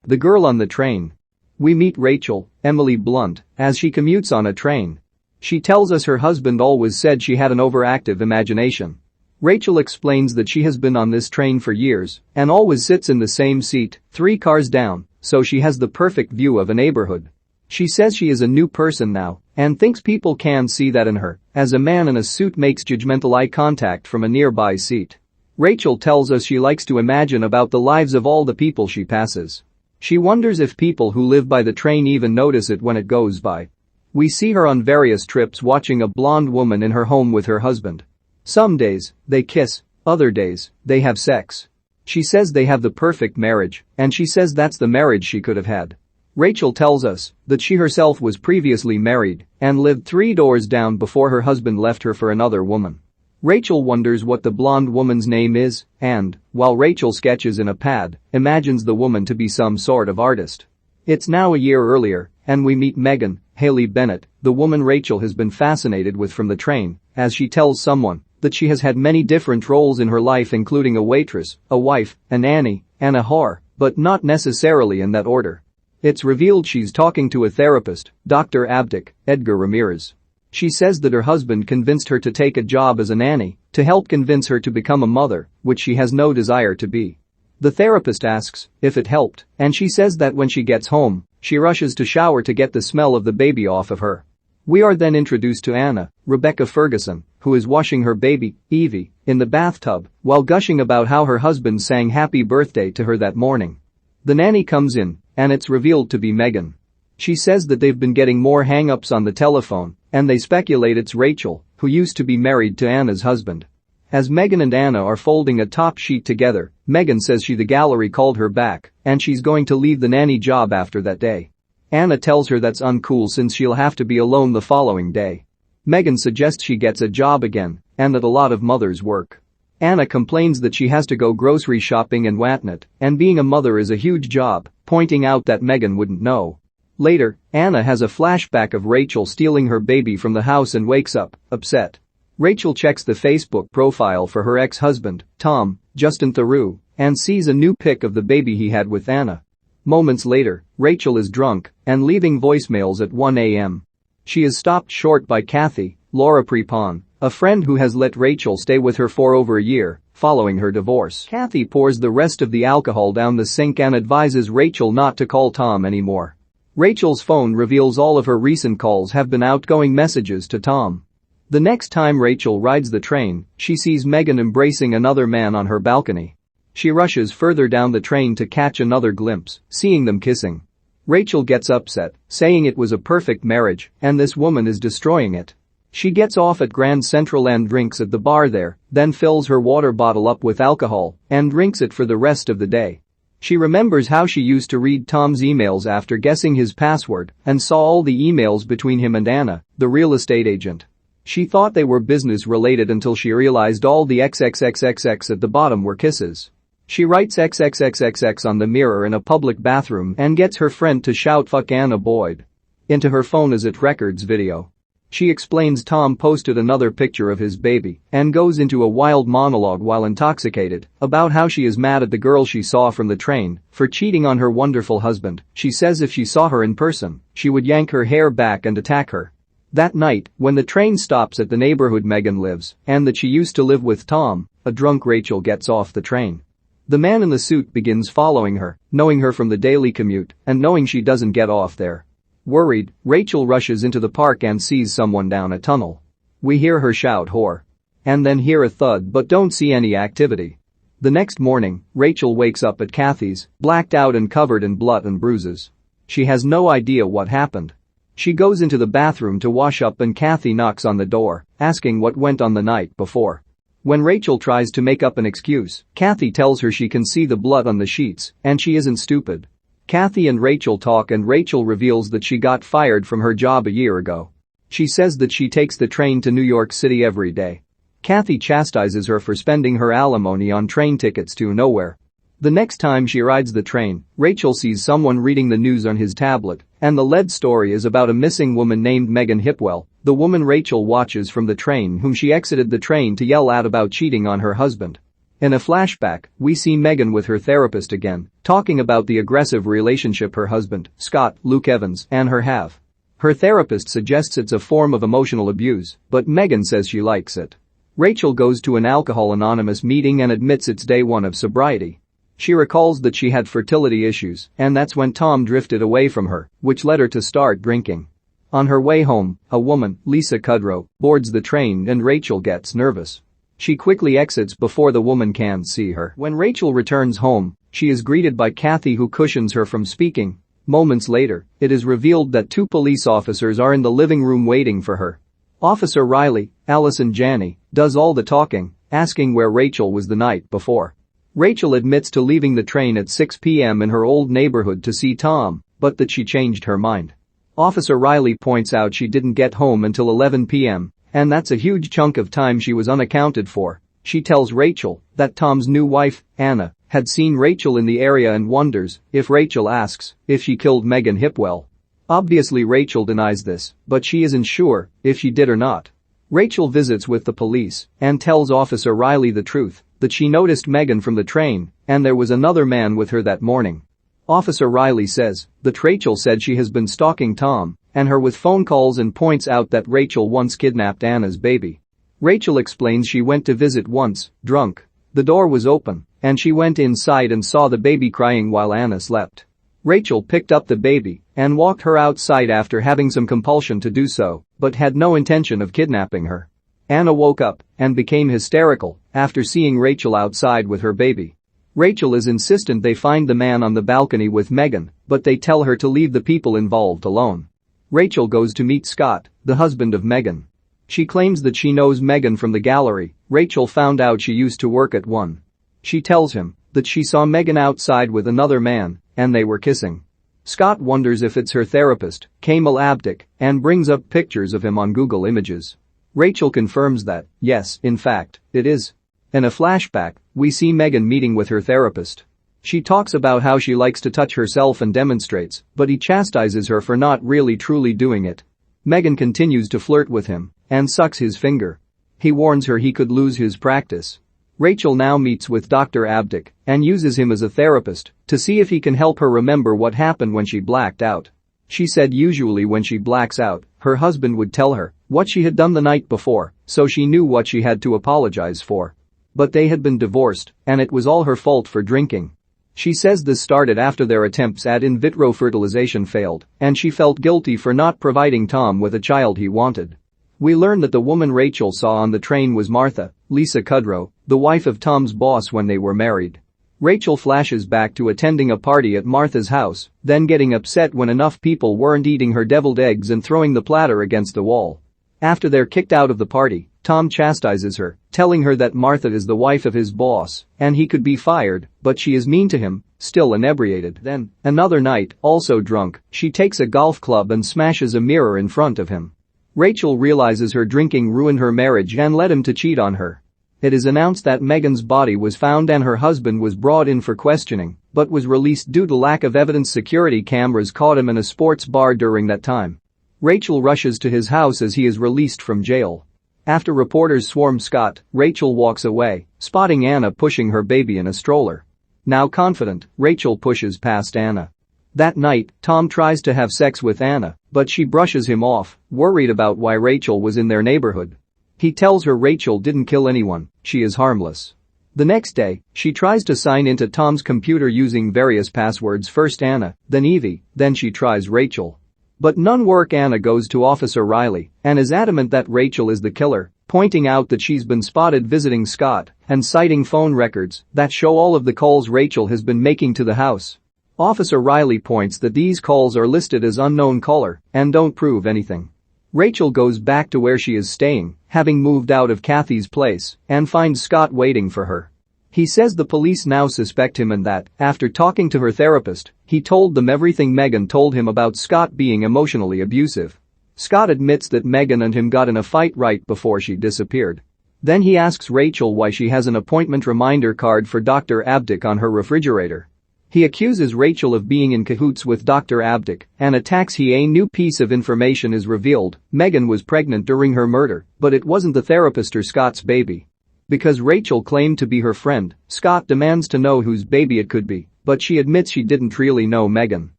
The girl on the train. We meet Rachel, Emily Blunt, as she commutes on a train. She tells us her husband always said she had an overactive imagination. Rachel explains that she has been on this train for years and always sits in the same seat, 3 cars down, so she has the perfect view of a neighborhood. She says she is a new person now and thinks people can see that in her, as a man in a suit makes judgmental eye contact from a nearby seat. Rachel tells us she likes to imagine about the lives of all the people she passes. She wonders if people who live by the train even notice it when it goes by. We see her on various trips watching a blonde woman in her home with her husband. Some days, they kiss, other days, they have sex. She says they have the perfect marriage, and she says that's the marriage she could have had. Rachel tells us that she herself was previously married and lived 3 doors down before her husband left her for another woman. Rachel wonders what the blonde woman's name is and, while Rachel sketches in a pad, imagines the woman to be some sort of artist. It's now a year earlier, and we meet Megan, Haley Bennett, the woman Rachel has been fascinated with from the train, as she tells someone that she has had many different roles in her life, including a waitress, a wife, a nanny, and a whore, but not necessarily in that order. It's revealed she's talking to a therapist, Dr. Abdic, Edgar Ramírez. She says that her husband convinced her to take a job as a nanny to help convince her to become a mother, which she has no desire to be. The therapist asks if it helped, and she says that when she gets home, she rushes to shower to get the smell of the baby off of her. We are then introduced to Anna, Rebecca Ferguson, who is washing her baby, Evie, in the bathtub while gushing about how her husband sang happy birthday to her that morning. The nanny comes in, and it's revealed to be Megan. She says that they've been getting more hang-ups on the telephone, and they speculate it's Rachel, who used to be married to Anna's husband. As Megan and Anna are folding a top sheet together, Megan says the gallery called her back, and she's going to leave the nanny job after that day. Anna tells her that's uncool since she'll have to be alone the following day. Megan suggests she gets a job again, and that a lot of mothers work. Anna complains that she has to go grocery shopping and whatnot, and being a mother is a huge job, pointing out that Megan wouldn't know. Later, Anna has a flashback of Rachel stealing her baby from the house and wakes up, upset. Rachel checks the Facebook profile for her ex-husband, Tom, Justin Theroux, and sees a new pic of the baby he had with Anna. Moments later, Rachel is drunk and leaving voicemails at 1 a.m. She is stopped short by Kathy, Laura Prepon, a friend who has let Rachel stay with her for over a year, following her divorce. Kathy pours the rest of the alcohol down the sink and advises Rachel not to call Tom anymore. Rachel's phone reveals all of her recent calls have been outgoing messages to Tom. The next time Rachel rides the train, she sees Megan embracing another man on her balcony. She rushes further down the train to catch another glimpse, seeing them kissing. Rachel gets upset, saying it was a perfect marriage and this woman is destroying it. She gets off at Grand Central and drinks at the bar there, then fills her water bottle up with alcohol and drinks it for the rest of the day. She remembers how she used to read Tom's emails after guessing his password and saw all the emails between him and Anna, the real estate agent. She thought they were business related until she realized all the XXXXX at the bottom were kisses. She writes XXXXX on the mirror in a public bathroom and gets her friend to shout "fuck Anna Boyd" into her phone as it records video. She explains Tom posted another picture of his baby and goes into a wild monologue while intoxicated about how she is mad at the girl she saw from the train for cheating on her wonderful husband. She says if she saw her in person, she would yank her hair back and attack her. That night, when the train stops at the neighborhood Megan lives and that she used to live with Tom, a drunk Rachel gets off the train. The man in the suit begins following her, knowing her from the daily commute and knowing she doesn't get off there. Worried, Rachel rushes into the park and sees someone down a tunnel. We hear her shout "whore" and then hear a thud but don't see any activity. The next morning, Rachel wakes up at Kathy's, blacked out and covered in blood and bruises. She has no idea what happened. She goes into the bathroom to wash up and Kathy knocks on the door, asking what went on the night before. When Rachel tries to make up an excuse, Kathy tells her she can see the blood on the sheets and she isn't stupid. Kathy and Rachel talk and Rachel reveals that she got fired from her job a year ago. She says that she takes the train to New York City every day. Kathy chastises her for spending her alimony on train tickets to nowhere. The next time she rides the train, Rachel sees someone reading the news on his tablet, and the lead story is about a missing woman named Megan Hipwell, the woman Rachel watches from the train whom she exited the train to yell at about cheating on her husband. In a flashback, we see Megan with her therapist again, talking about the aggressive relationship her husband, Scott, Luke Evans, and her have. Her therapist suggests it's a form of emotional abuse, but Megan says she likes it. Rachel goes to an Alcohol Anonymous meeting and admits it's day one of sobriety. She recalls that she had fertility issues, and that's when Tom drifted away from her, which led her to start drinking. On her way home, a woman, Lisa Kudrow, boards the train and Rachel gets nervous. She quickly exits before the woman can see her. When Rachel returns home, she is greeted by Kathy, who cushions her from speaking. Moments later, it is revealed that 2 police officers are in the living room waiting for her. Officer Riley, Allison Janney, does all the talking, asking where Rachel was the night before. Rachel admits to leaving the train at 6 p.m. in her old neighborhood to see Tom, but that she changed her mind. Officer Riley points out she didn't get home until 11 p.m., and that's a huge chunk of time she was unaccounted for. She tells Rachel that Tom's new wife, Anna, had seen Rachel in the area and wonders if Rachel asks if she killed Megan Hipwell. Obviously Rachel denies this, but she isn't sure if she did or not. Rachel visits with the police and tells Officer Riley the truth, that she noticed Megan from the train and there was another man with her that morning. Officer Riley says that Rachel said she has been stalking Tom and her with phone calls and points out that Rachel once kidnapped Anna's baby. Rachel explains she went to visit once, drunk. The door was open and she went inside and saw the baby crying while Anna slept. Rachel picked up the baby and walked her outside after having some compulsion to do so, but had no intention of kidnapping her. Anna woke up and became hysterical after seeing Rachel outside with her baby. Rachel is insistent they find the man on the balcony with Megan, but they tell her to leave the people involved alone. Rachel goes to meet Scott, the husband of Megan. She claims that she knows Megan from the gallery. Rachel found out she used to work at one. She tells him that she saw Megan outside with another man and they were kissing. Scott wonders if it's her therapist, Kamal Abdick, and brings up pictures of him on Google Images. Rachel confirms that, yes, in fact, it is. In a flashback, we see Megan meeting with her therapist. She talks about how she likes to touch herself and demonstrates, but he chastises her for not really truly doing it. Megan continues to flirt with him and sucks his finger. He warns her he could lose his practice. Rachel now meets with Dr. Abdick and uses him as a therapist to see if he can help her remember what happened when she blacked out. She said usually when she blacks out, her husband would tell her what she had done the night before, so she knew what she had to apologize for. But they had been divorced, and it was all her fault for drinking. She says this started after their attempts at in vitro fertilization failed, and she felt guilty for not providing Tom with a child he wanted. We learn that the woman Rachel saw on the train was Martha, Lisa Kudrow, the wife of Tom's boss when they were married. Rachel flashes back to attending a party at Martha's house, then getting upset when enough people weren't eating her deviled eggs and throwing the platter against the wall. After they're kicked out of the party, Tom chastises her, telling her that Martha is the wife of his boss and he could be fired, but she is mean to him, still inebriated. Then, another night, also drunk, she takes a golf club and smashes a mirror in front of him. Rachel realizes her drinking ruined her marriage and led him to cheat on her. It is announced that Megan's body was found and her husband was brought in for questioning, but was released due to lack of evidence. Security cameras caught him in a sports bar during that time. Rachel rushes to his house as he is released from jail. After reporters swarm Scott, Rachel walks away, spotting Anna pushing her baby in a stroller. Now confident, Rachel pushes past Anna. That night, Tom tries to have sex with Anna, but she brushes him off, worried about why Rachel was in their neighborhood. He tells her Rachel didn't kill anyone, she is harmless. The next day, she tries to sign into Tom's computer using various passwords, first Anna, then Evie, then she tries Rachel. But none work. Anna goes to Officer Riley and is adamant that Rachel is the killer, pointing out that she's been spotted visiting Scott and citing phone records that show all of the calls Rachel has been making to the house. Officer Riley points that these calls are listed as unknown caller and don't prove anything. Rachel goes back to where she is staying, having moved out of Kathy's place, and finds Scott waiting for her. He says the police now suspect him and that, after talking to her therapist, he told them everything Megan told him about Scott being emotionally abusive. Scott admits that Megan and him got in a fight right before she disappeared. Then he asks Rachel why she has an appointment reminder card for Dr. Abdick on her refrigerator. He accuses Rachel of being in cahoots with Dr. Abdick and attacks a new piece of information is revealed. Megan was pregnant during her murder, but it wasn't the therapist or Scott's baby. Because Rachel claimed to be her friend, Scott demands to know whose baby it could be, but she admits she didn't really know Megan.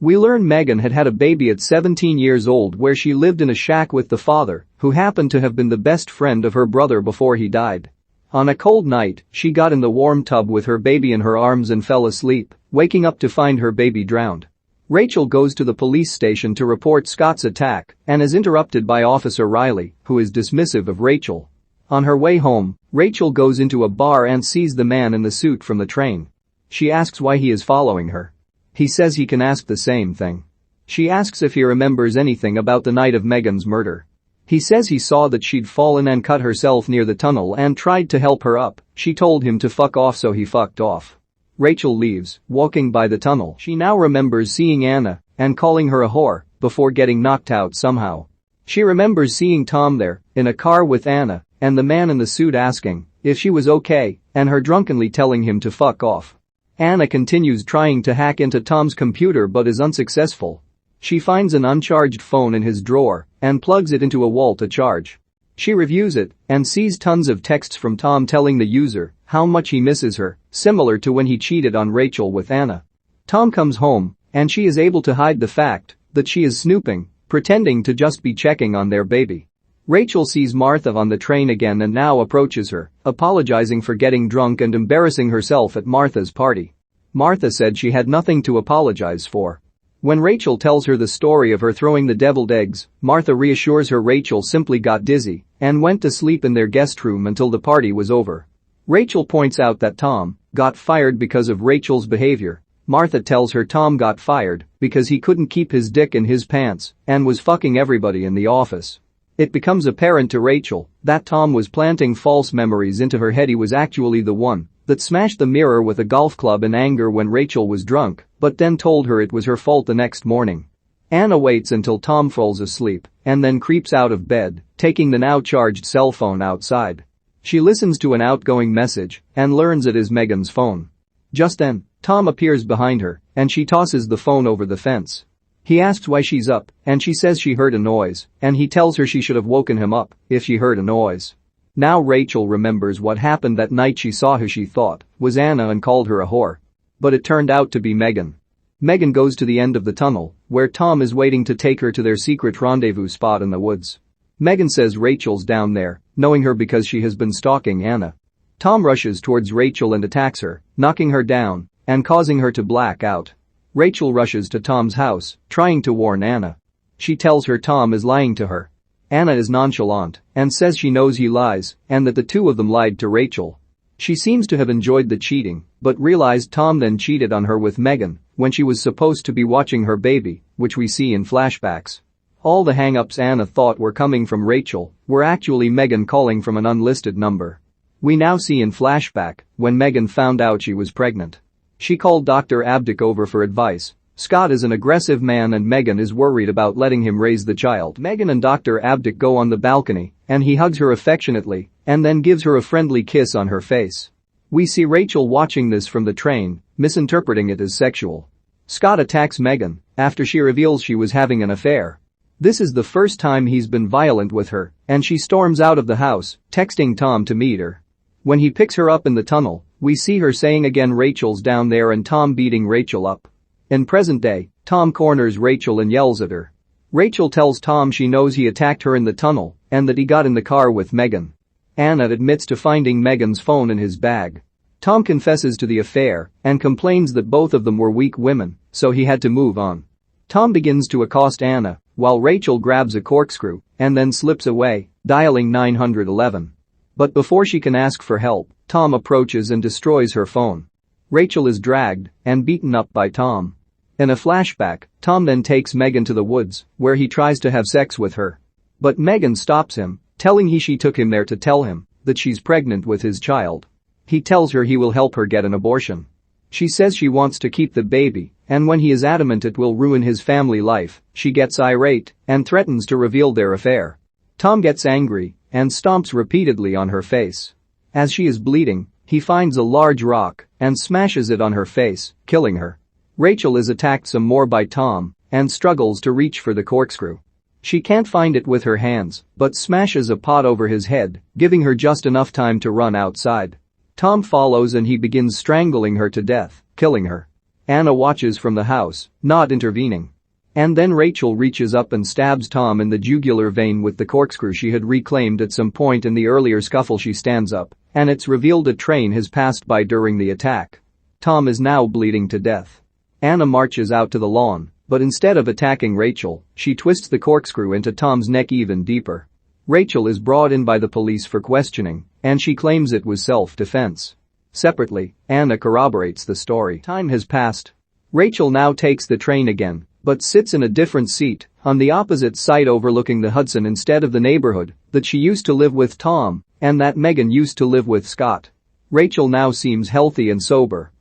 We learn Megan had had a baby at 17 years old where she lived in a shack with the father, who happened to have been the best friend of her brother before he died. On a cold night, she got in the warm tub with her baby in her arms and fell asleep, waking up to find her baby drowned. Rachel goes to the police station to report Scott's attack and is interrupted by Officer Riley, who is dismissive of Rachel. On her way home, Rachel goes into a bar and sees the man in the suit from the train. She asks why he is following her. He says he can ask the same thing. She asks if he remembers anything about the night of Megan's murder. He says he saw that she'd fallen and cut herself near the tunnel and tried to help her up. She told him to fuck off, so he fucked off. Rachel leaves, walking by the tunnel. She now remembers seeing Anna and calling her a whore before getting knocked out somehow. She remembers seeing Tom there, in a car with Anna, and the man in the suit asking if she was okay and her drunkenly telling him to fuck off. Anna continues trying to hack into Tom's computer but is unsuccessful. She finds an uncharged phone in his drawer and plugs it into a wall to charge. She reviews it and sees tons of texts from Tom telling the user how much he misses her, similar to when he cheated on Rachel with Anna. Tom comes home and she is able to hide the fact that she is snooping, pretending to just be checking on their baby. Rachel sees Martha on the train again and now approaches her, apologizing for getting drunk and embarrassing herself at Martha's party. Martha said she had nothing to apologize for. When Rachel tells her the story of her throwing the deviled eggs, Martha reassures her Rachel simply got dizzy and went to sleep in their guest room until the party was over. Rachel points out that Tom got fired because of Rachel's behavior. Martha tells her Tom got fired because he couldn't keep his dick in his pants and was fucking everybody in the office. It becomes apparent to Rachel that Tom was planting false memories into her head. He was actually the one that smashed the mirror with a golf club in anger when Rachel was drunk, but then told her it was her fault the next morning. Anna waits until Tom falls asleep and then creeps out of bed, taking the now charged cell phone outside. She listens to an outgoing message and learns it is Megan's phone. Just then, Tom appears behind her and she tosses the phone over the fence. He asks why she's up and she says she heard a noise and he tells her she should have woken him up if she heard a noise. Now Rachel remembers what happened that night. She saw who she thought was Anna and called her a whore. But it turned out to be Megan. Megan goes to the end of the tunnel where Tom is waiting to take her to their secret rendezvous spot in the woods. Megan says Rachel's down there, knowing her because she has been stalking Anna. Tom rushes towards Rachel and attacks her, knocking her down and causing her to black out. Rachel rushes to Tom's house, trying to warn Anna. She tells her Tom is lying to her. Anna is nonchalant and says she knows he lies and that the two of them lied to Rachel. She seems to have enjoyed the cheating, but realized Tom then cheated on her with Megan when she was supposed to be watching her baby, which we see in flashbacks. All the hang-ups Anna thought were coming from Rachel were actually Megan calling from an unlisted number. We now see in flashback when Megan found out she was pregnant. She called Dr. Abdick over for advice. Scott is an aggressive man and Megan is worried about letting him raise the child. Megan and Dr. Abdick go on the balcony and he hugs her affectionately and then gives her a friendly kiss on her face. We see Rachel watching this from the train, misinterpreting it as sexual. Scott attacks Megan after she reveals she was having an affair. This is the first time he's been violent with her and she storms out of the house, texting Tom to meet her. When he picks her up in the tunnel, we see her saying again Rachel's down there and Tom beating Rachel up. In present day, Tom corners Rachel and yells at her. Rachel tells Tom she knows he attacked her in the tunnel and that he got in the car with Megan. Anna admits to finding Megan's phone in his bag. Tom confesses to the affair and complains that both of them were weak women, so he had to move on. Tom begins to accost Anna while Rachel grabs a corkscrew and then slips away, dialing 911. But before she can ask for help, Tom approaches and destroys her phone. Rachel is dragged and beaten up by Tom. In a flashback, Tom then takes Megan to the woods, where he tries to have sex with her. But Megan stops him, telling she took him there to tell him that she's pregnant with his child. He tells her he will help her get an abortion. She says she wants to keep the baby, and when he is adamant it will ruin his family life, she gets irate and threatens to reveal their affair. Tom gets angry and stomps repeatedly on her face. As she is bleeding, he finds a large rock and smashes it on her face, killing her. Rachel is attacked some more by Tom and struggles to reach for the corkscrew. She can't find it with her hands, but smashes a pot over his head, giving her just enough time to run outside. Tom follows and he begins strangling her to death, killing her. Anna watches from the house, not intervening. And then Rachel reaches up and stabs Tom in the jugular vein with the corkscrew she had reclaimed at some point in the earlier scuffle. She stands up, and it's revealed a train has passed by during the attack. Tom is now bleeding to death. Anna marches out to the lawn, but instead of attacking Rachel, she twists the corkscrew into Tom's neck even deeper. Rachel is brought in by the police for questioning, and she claims it was self-defense. Separately, Anna corroborates the story. Time has passed. Rachel now takes the train again, but sits in a different seat, on the opposite side overlooking the Hudson instead of the neighborhood that she used to live with Tom and that Megan used to live with Scott. Rachel now seems healthy and sober,